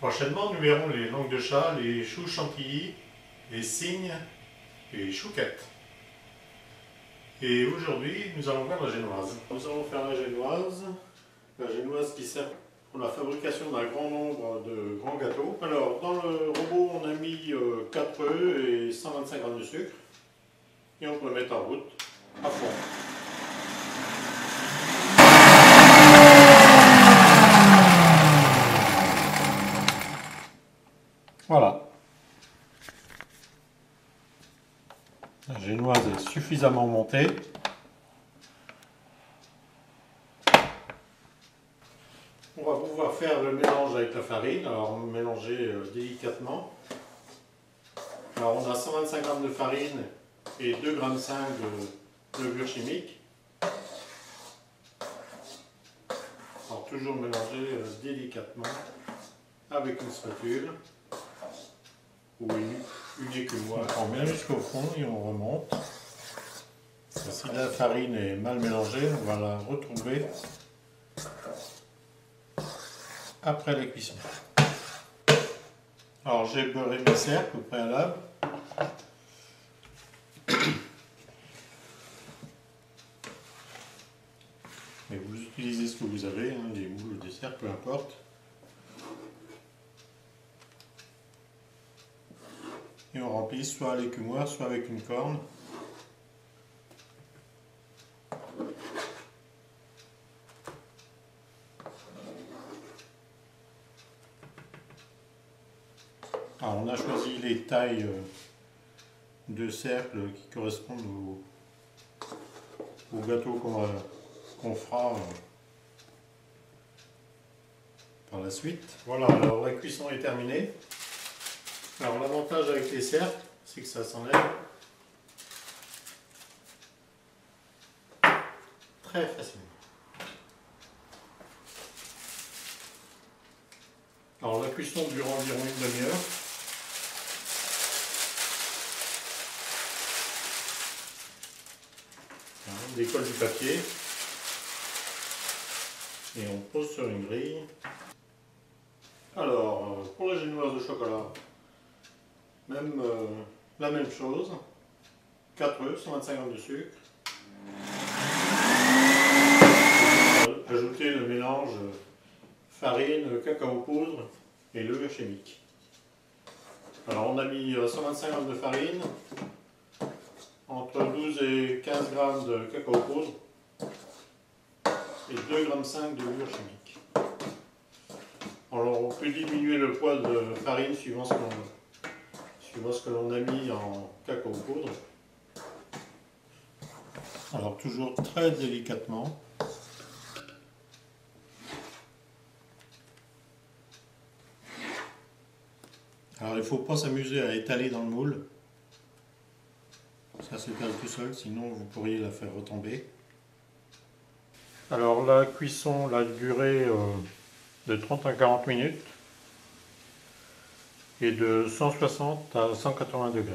Prochainement, nous verrons les langues de chat, les choux chantilly, les cygnes et les chouquettes. Et aujourd'hui, nous allons faire la génoise. Nous allons faire la génoise qui sert pour la fabrication d'un grand nombre de grands gâteaux. Alors, dans le robot, on a mis 4 œufs et 125 g de sucre. Et on peut le mettre en route à fond. Voilà. La génoise est suffisamment montée. On va pouvoir faire le mélange avec la farine. Alors mélanger délicatement. Alors on a 125 g de farine et 2,5 g de levure chimique. Alors toujours mélanger délicatement avec une spatule ou une écumoire. On prend bien jusqu'au fond et on remonte. Si la farine est mal mélangée, on va la retrouver après la cuisson. Alors j'ai beurré mes cercles au préalable. Mais vous utilisez ce que vous avez, hein, des moules, des cercles, peu importe. Et on remplit soit à l'écumoire, soit avec une corne. Alors on a choisi les tailles de cercles qui correspondent au gâteau qu'on fera par la suite. Voilà, alors la cuisson est terminée. Alors l'avantage avec les cercles, c'est que ça s'enlève très facilement. Alors la cuisson dure environ une demi-heure. On décolle du papier et on pose sur une grille. Alors pour la génoise de chocolat, la même chose, 4 œufs, 125 g de sucre. Ajouter le mélange farine, cacao poudre et levure chimique. Alors on a mis 125 g de farine, entre 12 et 15 g de cacao poudre et 2,5 g de levure chimique. Alors on peut diminuer le poids de farine suivant ce que l'on a mis en cacao poudre. Alors toujours très délicatement. Alors il ne faut pas s'amuser à étaler dans le moule. Ça s'étale tout seul, sinon vous pourriez la faire retomber. Alors la cuisson, la durée de 30 à 40 minutes et de 160 à 180 degrés.